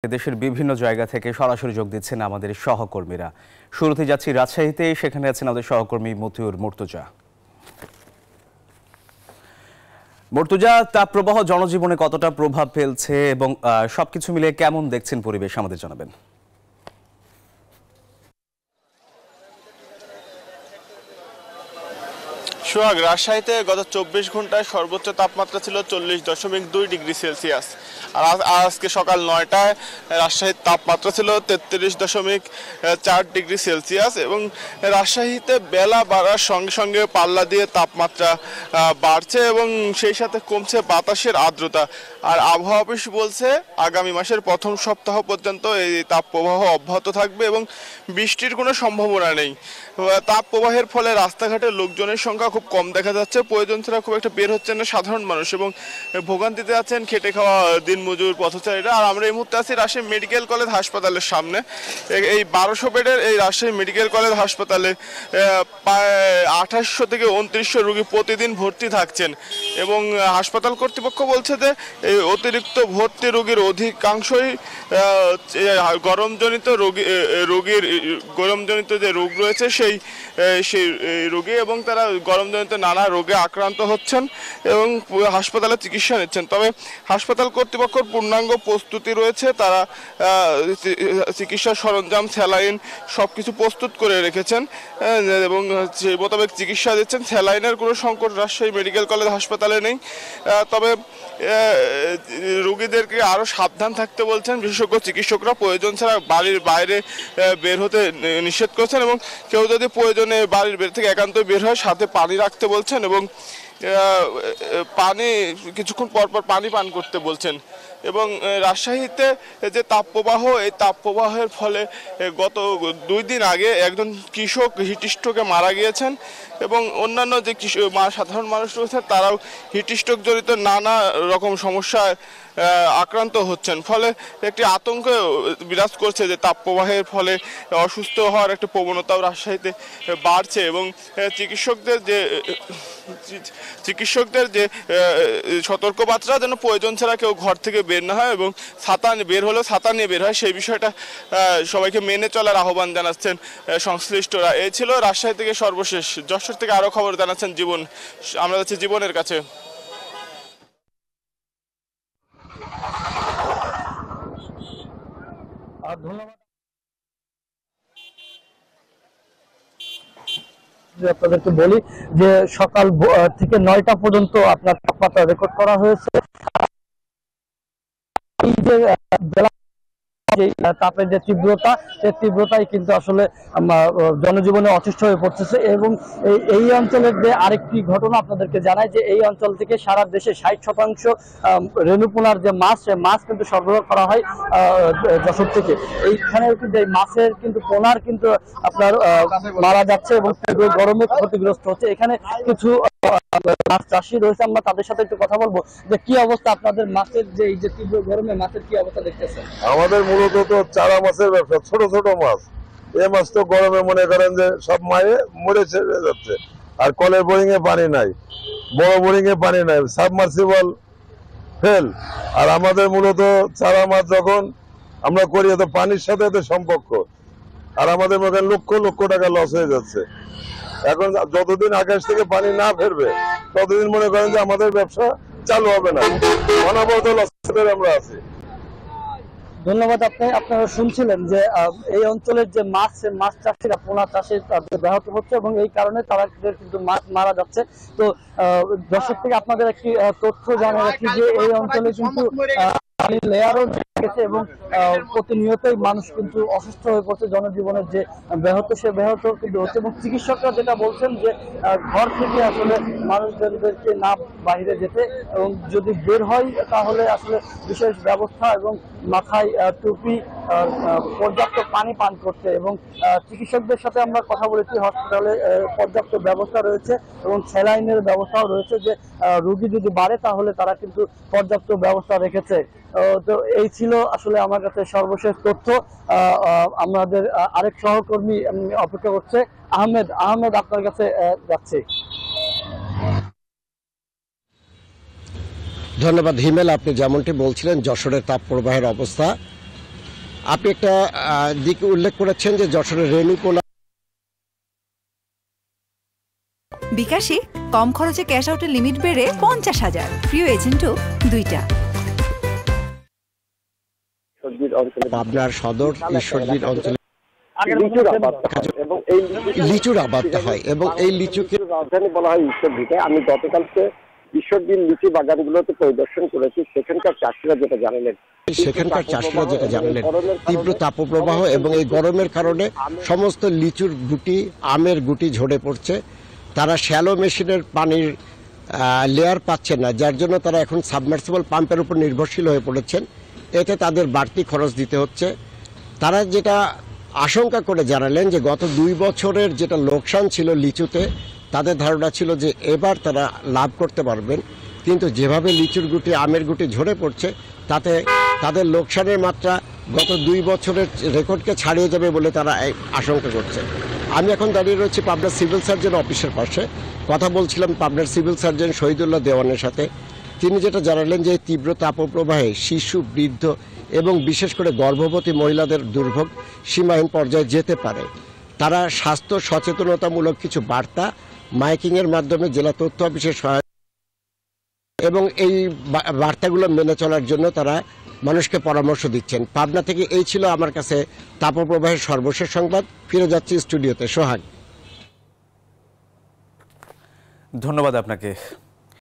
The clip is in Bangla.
দেশের বিভিন্ন জায়গা থেকে সরাসরি যোগ দিচ্ছেন আমাদের সহকর্মীরা। শুরুতে যাচ্ছি রাজশাহীতে, সেখানে আছেন আমাদের সহকর্মী মতিউর মুর্তজা। মুর্তজা, তাপপ্রবাহ জনজীবনে কতটা প্রভাব ফেলছে এবং সবকিছু মিলে কেমন দেখছেন পরিবেশ, আমাদের জানাবেন। সোহাগ, রাজশাহীতে গত 24 ঘন্টায় সর্বোচ্চ তাপমাত্রা ছিল 40.2 ডিগ্রি সেলসিয়াস। আর আজকে সকাল 9টায় রাজশাহীর তাপমাত্রা ছিল 33.4 ডিগ্রি সেলসিয়াস। এবং রাজশাহীতে বেলা বাড়ার সঙ্গে সঙ্গে পাল্লা দিয়ে তাপমাত্রা বাড়ছে এবং সেই সাথে কমছে বাতাসের আর্দ্রতা। আর আবহাওয়া অফিস বলছে আগামী মাসের প্রথম সপ্তাহ পর্যন্ত এই তাপপ্রবাহ অব্যাহত থাকবে এবং বৃষ্টির কোনো সম্ভাবনা নেই। তাপপ্রবাহের ফলে রাস্তাঘাটে লোকজনের সংখ্যা খুব কম দেখা যাচ্ছে। প্রয়োজন ছাড়া খুব একটা বের হচ্ছেন না সাধারণ মানুষ এবং ভোগান্তিতে আছেন খেটে খাওয়া দিনমজুর পথচারীরা। আর আমরা এই মুহূর্তে আছি রাজশাহী মেডিকেল কলেজ হাসপাতালের সামনে। এই 1200 বেডের এই রাজশাহী মেডিকেল কলেজ হাসপাতালে প্রায় 2800 থেকে 2900 রোগী প্রতিদিন ভর্তি থাকছেন এবং হাসপাতাল কর্তৃপক্ষ বলছে যে এই অতিরিক্ত ভর্তি রোগীর অধিকাংশই গরমজনিত গরমজনিত যে রোগ রয়েছে সেই রোগী এবং তারা গরমজনিত নানা রোগে আক্রান্ত হচ্ছেন এবং হাসপাতালে চিকিৎসা নিচ্ছেন। তবে হাসপাতাল কর্তৃপক্ষের পূর্ণাঙ্গ প্রস্তুতি রয়েছে, তারা চিকিৎসা সরঞ্জাম, স্যালাইন সবকিছু প্রস্তুত করে রেখেছেন এবং সেই মোতাবেক চিকিৎসা দিচ্ছেন। স্যালাইনের কোনো সংকট রাজশাহী মেডিকেল কলেজ হাসপাতালে নেই। তবে রোগীদেরকে আরও সাবধান থাকতে বলছেন বিশেষজ্ঞ চিকিৎসকরা। প্রয়োজন ছাড়া বাড়ির বাইরে বের হতে নিষেধ করছেন এবং কেউ যদি প্রয়োজনে বাড়ির বের থেকে একান্তই বের হয় সাথে পানি রাখতে বলছেন এবং পানি কিছুক্ষণ পর পর পানি পান করতে বলছেন। এবং রাজশাহীতে যে তাপপ্রবাহ, এই তাপপ্রবাহের ফলে গত 2 দিন আগে একজন কৃষক হিটস্ট্রোকে মারা গিয়েছেন এবং অন্যান্য যে সাধারণ মানুষ রয়েছে তারাও হিটস্ট্রোক জড়িত নানা রকম সমস্যায় আক্রান্ত হচ্ছেন। ফলে একটি আতঙ্ক বিরাজ করছে যে তাপপ্রবাহের ফলে অসুস্থ হওয়ার একটা প্রবণতাও রাজশাহীতে বাড়ছে এবং চিকিৎসকদের যে সতর্কবার্তা যেন প্রয়োজন ছাড়া কেউ ঘর থেকে বের না হয় এবং বের হলেও ছাতা নিয়ে বের হয়, সেই বিষয়টা সবাইকে মেনে চলার আহ্বান জানাচ্ছেন সংশ্লিষ্টরা। এই ছিল রাজশাহী থেকে সর্বশেষ। যশোর থেকে আরো খবর জানাচ্ছেন জীবন। আমরা যাচ্ছি জীবনের কাছে। আপনাদেরকে বলি যে সকাল থেকে 9টা পর্যন্ত আপনার তাপমাত্রা রেকর্ড করা হয়েছে। এই যে তাপের যে তীব্রতা, সেই তীব্রতাই কিন্তু আসলে জনজীবনে অতিষ্ঠ হয়ে পড়তেছে। এবং এই অঞ্চলের যে আরেকটি ঘটনা আপনাদেরকে জানাই যে এই অঞ্চল থেকে সারা দেশে 60% রেণুপোনার যে মাছ, সে মাছ কিন্তু সরবরাহ করা হয় যশোর থেকে। এইখানে কিন্তু এই মাছের কিন্তু পোনার কিন্তু আপনার মারা যাচ্ছে এবং গরমে ক্ষতিগ্রস্ত হচ্ছে। এখানে কিছু মাছ চাষি রয়েছে, আমরা তাদের সাথে একটু কথা বলবো যে কি অবস্থা আপনাদের মাছের, যে এই যে তীব্র গরমে মাছের কি অবস্থা দেখতেছেন। আমাদের মূলত তো চারা মাছের ব্যবসা, ছোট ছোট মাছ। এই মাছ তো গরমে মনে করেন যে সব মায়ে মরে ছেড়ে যাচ্ছে। আর কলের বোরিং এ পানি নাই, বড় বোরিং এ পানি নাই, সাবমার্সিবল ফেল। আর আমাদের মূলত চারা মাছ যখন আমরা করি তো পানির সাথে এত সম্পর্ক, আর আমাদের মনে লক্ষ লক্ষ টাকা লস হয়ে যাচ্ছে। এখন যতদিন আকাশ থেকে পানি না ফেরবে ততদিন মনে করেন যে আমাদের ব্যবসা চালু হবে না, অনবরত লসের আমরা আছি। ধন্যবাদ। আপনারা শুনছিলেন যে এই অঞ্চলের যে মাছ, মাছ চাষিরা পোনা চাষে ব্যাহত হচ্ছে এবং এই কারণে তারা কিন্তু মাছ মারা যাচ্ছে। তো দর্শক থেকে আপনাদের একটি তথ্য জানা রাখি যে এই অঞ্চলে কিন্তু লেয়ারও গেছে এবং প্রতিনিয়তই মানুষ কিন্তু অসুস্থ হয়ে পড়ছে। জনজীবনের যে ব্যাহত, সে ব্যাহত কিন্তু হচ্ছে এবং চিকিৎসকরা যেটা বলছেন যে ঘর থেকে আসলে মানুষদেরকে না বাইরে যেতে এবং যদি বের হয় তাহলে আসলে বিশেষ ব্যবস্থা এবং মাথায় টুপি, পর্যাপ্ত পানি পান করতে। এবং চিকিৎসকদের সাথে আমরা কথা বলেছি, হসপিটালে পর্যাপ্ত ব্যবস্থা রয়েছে এবং স্যালাইনের ব্যবস্থাও রয়েছে, যে রোগী যদি বাড়ে তাহলে তারা কিন্তু পর্যাপ্ত ব্যবস্থা রেখেছে। তো এই ছিল আসলে আমার কাছে সর্বশেষ তথ্য। আমাদের আরেক সহকর্মী অপেক্ষা করছে, আহমেদ আপনার কাছে যাচ্ছে। ধন্যবাদ হিমেল। আপনি যেমনটি বলছিলেন যশোরের তাপপ্রবাহের অবস্থা, আপনি একটা দিক উল্লেখ করেছেন যে যশোরের রেণুপোলা বিকাশে কম খরচে ক্যাশ আউটের লিমিট বেড়ে 50,000, প্রিয় এজেন্টও 2টা। পাবনার সদর ঈশ্বরদীর অঞ্চলে লিচুর আবাদটা হয় এবং এই লিচুকে রাজধানী বলা হয় ঈশ্বরদীকে। আমি গতকালকে ঈশ্বরদীর লিচু বাগানগুলোতে পরিদর্শন করেছি। সেখানকার চাষিরা যেটা জানালেন তীব্র তাপপ্রবাহ এবং এই গরমের কারণে সমস্ত লিচুর গুটি, আমের গুটি ঝরে পড়ছে। তারা শ্যালো মেশিনের পানির লেয়ার পাচ্ছে না, যার জন্য তারা এখন সাবমার্সিবল পাম্পের উপর নির্ভরশীল হয়ে পড়েছেন। এতে তাদের বাড়তি খরচ দিতে হচ্ছে। তারা যেটা আশঙ্কা করে জানালেন যে গত 2 বছরের যেটা লোকসান ছিল লিচুতে, তাদের ধারণা ছিল যে এবার তারা লাভ করতে পারবেন, কিন্তু যেভাবে লিচুর গুটি, আমের গুটি ঝরে পড়ছে তাতে তাদের লোকসানের মাত্রা গত 2 বছরের রেকর্ডকে ছাড়িয়ে যাবে বলে তারা আশঙ্কা করছে। আমি এখন দাঁড়িয়ে রয়েছি পাবনা সিভিল সার্জন অফিসের পাশে। কথা বলছিলাম পাবনার সিভিল সার্জন শহীদুল্লাহ দেওয়ানের সাথে। তিনি যেটা জানালেন যে তীব্র তাপপ্রবাহে শিশু, বৃদ্ধ এবং বিশেষ করে গর্ভবতী মহিলাদের দুর্ভোগ সীমাহীন পর্যায়ে যেতে পারে। তারা স্বাস্থ্য সচেতনতামূলক কিছু বার্তা মাইকিংয়ের মাধ্যমে জেলা তথ্য অফিসের সহায়তা এবং এই বার্তাগুলো মেনে চলার জন্য তারা মানুষকে পরামর্শ দিচ্ছেন। পাবনা থেকে এই ছিল আমার কাছে তাপপ্রবাহের সর্বশেষ সংবাদ। ফিরে যাচ্ছি স্টুডিওতে। সোহাগ, ধন্যবাদ আপনাকে।